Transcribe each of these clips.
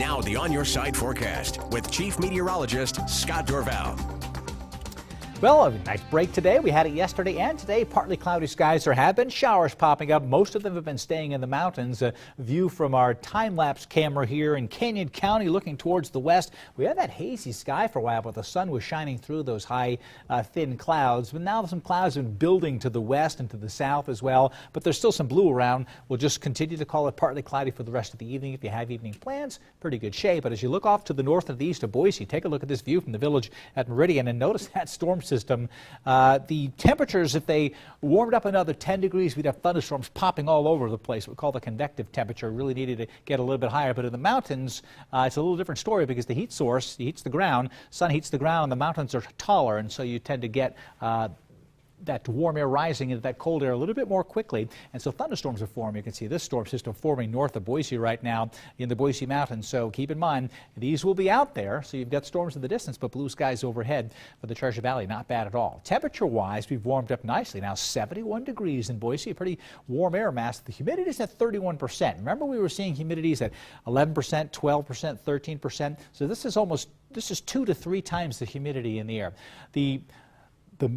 Now the On Your Side forecast with Chief Meteorologist Scott Dorval. Well, a nice break today. We had it yesterday and today. Partly cloudy skies. There have been showers popping up. Most of them have been staying in the mountains. A view from our time-lapse camera here in Canyon County looking towards the west. We had that hazy sky for a while, but the sun was shining through those high, thin clouds. But now some clouds have been building to the west and to the south as well. But there's still some blue around. We'll just continue to call it partly cloudy for the rest of the evening. If you have evening plans, pretty good shape. But as you look off to the north and the east of Boise, take a look at this view from the village at Meridian and notice that storm system. The temperatures, if they warmed up another 10 degrees, we'd have thunderstorms popping all over the place. What we call the convective temperature. Really needed to get a little bit higher. But in the mountains, it's a little different story because the heat source heats the ground. Sun heats the ground, and the mountains are taller, and so you tend to get that warm air rising into that cold air a little bit more quickly, and so thunderstorms are forming. You can see this storm system forming north of Boise right now in the Boise Mountains, so keep in mind these will be out there, so you've got storms in the distance, but blue skies overhead for the Treasure Valley, not bad at all. Temperature-wise, we've warmed up nicely. Now 71 degrees in Boise, a pretty warm air mass. The humidity is at 31%. Remember we were seeing humidities at 11%, 12%, 13%, so this is 2 to 3 times the humidity in the air.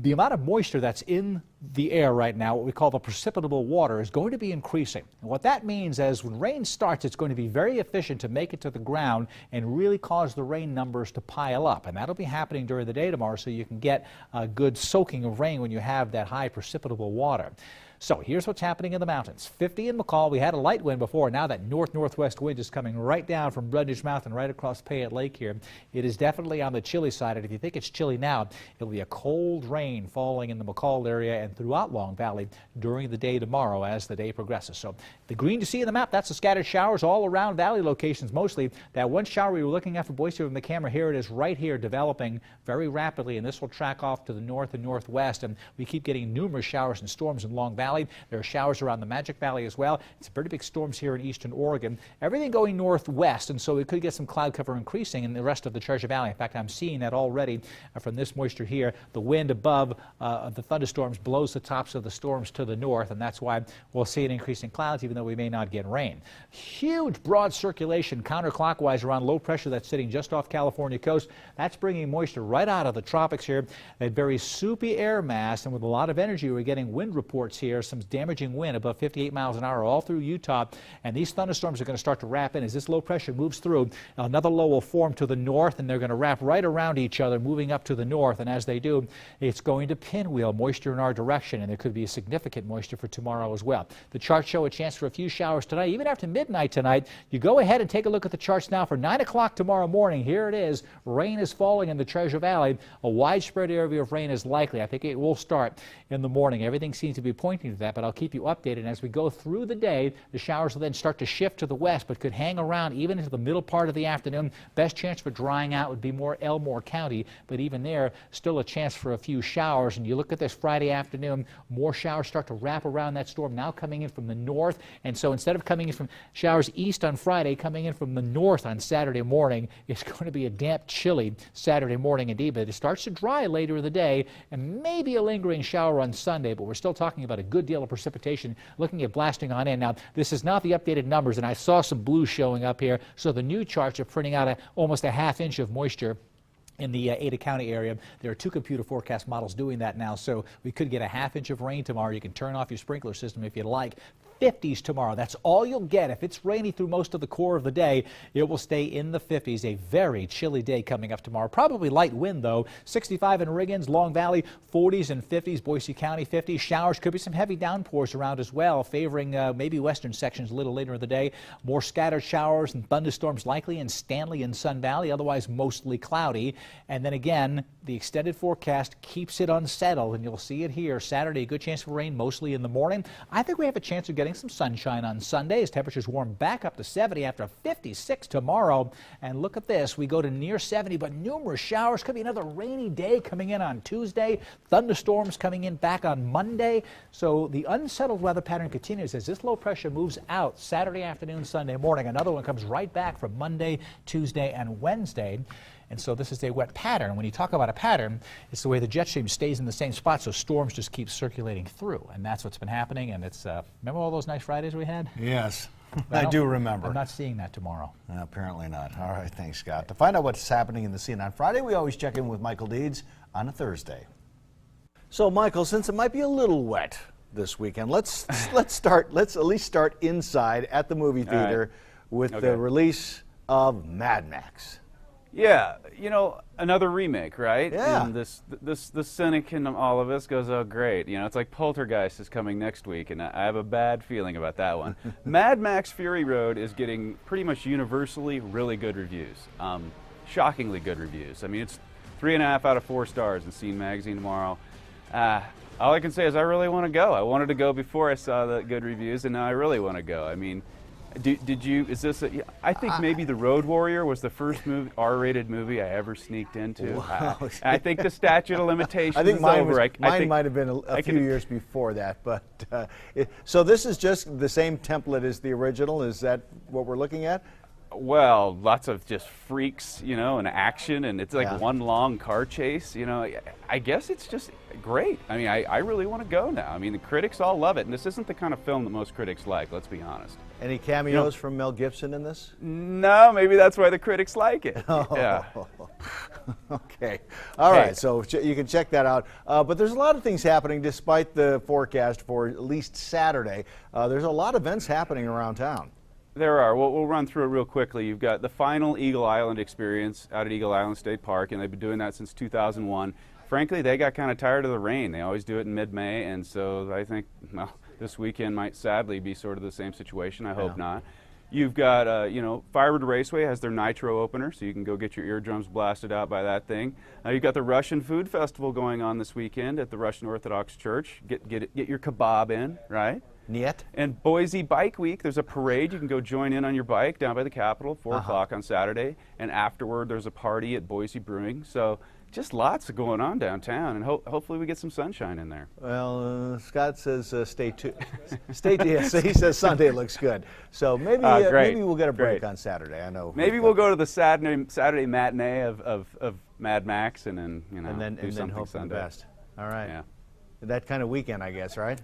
The amount of moisture that's in the air right now, what we call the precipitable water, is going to be increasing. And what that means is when rain starts, it's going to be very efficient to make it to the ground and really cause the rain numbers to pile up. And that'll be happening during the day tomorrow, so you can get a good soaking of rain when you have that high precipitable water. So here's what's happening in the mountains. 50 in McCall. We had a light wind before. Now that north-northwest wind is coming right down from Brundage Mountain right across Payette Lake here. It is definitely on the chilly side. And if you think it's chilly now, it'll be a cold rain falling in the McCall area and throughout Long Valley during the day tomorrow as the day progresses. So the green to see in the map, that's the scattered showers all around valley locations mostly. That one shower we were looking at for Boise from the camera, here it is right here developing very rapidly, and this will track off to the north and northwest. And we keep getting numerous showers and storms in Long Valley. There are showers around the Magic Valley as well. It's pretty big storms here in eastern Oregon. Everything going northwest, and so we could get some cloud cover increasing in the rest of the Treasure Valley. In fact, I'm seeing that already from this moisture here. The wind above the thunderstorms blows the tops of the storms to the north, and that's why we'll see an increase in clouds, even though we may not get rain. Huge broad circulation counterclockwise around low pressure that's sitting just off California coast. That's bringing moisture right out of the tropics here. That very soupy air mass, and with a lot of energy, we're getting wind reports here. Some damaging wind above 58 miles an hour all through Utah, and these thunderstorms are going to start to wrap in as this low pressure moves through. Another low will form to the north, and they're going to wrap right around each other, moving up to the north, and as they do, it's going to pinwheel moisture in our direction, and there could be a significant moisture for tomorrow as well. The charts show a chance for a few showers tonight, even after midnight tonight. You go ahead and take a look at the charts now for 9 o'clock tomorrow morning. Here it is. Rain is falling in the Treasure Valley. A widespread area of rain is likely. I think it will start in the morning. Everything seems to be pointing to that, but I'll keep you updated. And as we go through the day, the showers will then start to shift to the west, but could hang around even into the middle part of the afternoon. Best chance for drying out would be more Elmore County, but even there, still a chance for a few showers. And you look at this Friday afternoon, more showers start to wrap around that storm, now coming in from the north. And so instead of coming in from showers east on Friday, coming in from the north on Saturday morning, it's going to be a damp, chilly Saturday morning indeed, but it starts to dry later in the day, and maybe a lingering shower on Sunday, but we're still talking about a good deal of precipitation looking at blasting on in. Now, this is not the updated numbers, and I saw some blue showing up here, so the new charts are printing out almost a ½ inch of moisture in the Ada County area. There are 2 computer forecast models doing that now, so we could get a ½ inch of rain tomorrow. You can turn off your sprinkler system if you'd like. 50s tomorrow. That's all you'll get. If it's rainy through most of the core of the day, it will stay in the 50s. A very chilly day coming up tomorrow. Probably light wind, though. 65 in Riggins, Long Valley, 40s and 50s, Boise County 50s. Showers, could be some heavy downpours around as well, favoring maybe western sections a little later in the day. More scattered showers and thunderstorms likely in Stanley and Sun Valley, otherwise mostly cloudy. And then again, the extended forecast keeps it unsettled, and you'll see it here. Saturday, a good chance for rain, mostly in the morning. I think we have a chance of getting some sunshine on Sunday as temperatures warm back up to 70 after 56 tomorrow. And look at this. We go to near 70, but numerous showers. Could be another rainy day coming in on Tuesday. Thunderstorms coming in back on Monday. So the unsettled weather pattern continues as this low pressure moves out Saturday afternoon, Sunday morning. Another one comes right back from Monday, Tuesday, and Wednesday. And so this is a wet pattern. When you talk about a pattern, it's the way the jet stream stays in the same spot, so storms just keep circulating through. And that's what's been happening. And it's, remember all those nice Fridays we had? Yes. I do remember. I'm not seeing that tomorrow. Apparently not. All right, thanks, Scott. To find out what's happening in the scene on Friday, we always check in with Michael Deeds on a Thursday. So, Michael, since it might be a little wet this weekend, let's at least start inside at the movie theater with the release of Mad Max. Yeah, you know, another remake, right? Yeah. And the cynic in all of us goes, oh, great. You know, it's like Poltergeist is coming next week, and I have a bad feeling about that one. Mad Max Fury Road is getting pretty much universally really good reviews. Shockingly good reviews. I mean, it's 3.5 out of 4 stars in Scene Magazine tomorrow. All I can say is I really want to go. I wanted to go before I saw the good reviews, and now I really want to go. I mean, did you, is this, I think maybe The Road Warrior was the first R-rated movie I ever sneaked into. Wow. I think the statute of limitations I think is over. Mine might have been a few years before that. But so this is just the same template as the original? Is that what we're looking at? Well, lots of just freaks, you know, and action, and it's like one long car chase, you know. I guess it's just great. I mean, I really want to go now. I mean, the critics all love it, and this isn't the kind of film that most critics like, let's be honest. Any cameos from Mel Gibson in this? No, maybe that's why the critics like it. Oh. Yeah. Okay. All right, so you can check that out. But there's a lot of things happening despite the forecast for at least Saturday. There's a lot of events happening around town. There are. We'll run through it real quickly. You've got the final Eagle Island experience out at Eagle Island State Park, and they've been doing that since 2001. Frankly, they got kind of tired of the rain. They always do it in mid-May, and so I think, well, this weekend might sadly be sort of the same situation. I hope not. You've got, you know, Firewood Raceway has their Nitro opener, so you can go get your eardrums blasted out by that thing. You've got the Russian Food Festival going on this weekend at the Russian Orthodox Church. Get your kebab in, right? Niet. And Boise Bike Week, there's a parade. You can go join in on your bike down by the Capitol, 4 o'clock on Saturday. And afterward, there's a party at Boise Brewing. So just lots going on downtown, and hopefully we get some sunshine in there. Well, Scott says stay tuned. Yes, he says Sunday looks good. So maybe maybe we'll get a break on Saturday. I know. Maybe we'll go to the Saturday matinee of Mad Max, and then do and then hope for the best. All right. Yeah. That kind of weekend, I guess, right?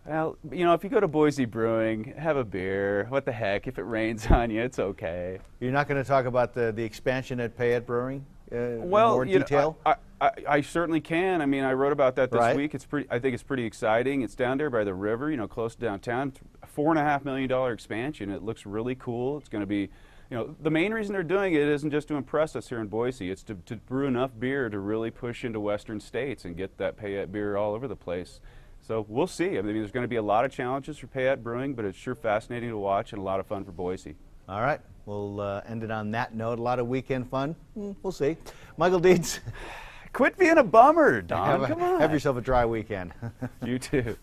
Well, you know, if you go to Boise Brewing, have a beer. What the heck? If it rains on you, it's okay. You're not going to talk about the expansion at Payette Brewing in well, more detail? I certainly can. I mean, I wrote about that this week. It's pretty. I think it's pretty exciting. It's down there by the river, you know, close to downtown. $4.5 million expansion. It looks really cool. It's going to be, you know, the main reason they're doing it isn't just to impress us here in Boise. It's to brew enough beer to really push into western states and get that Payette beer all over the place. So we'll see. I mean, there's going to be a lot of challenges for Payette Brewing, but it's sure fascinating to watch and a lot of fun for Boise. All right. We'll end it on that note. A lot of weekend fun. We'll see. Michael Deeds. Quit being a bummer, Don. Come on. Have yourself a dry weekend. You too.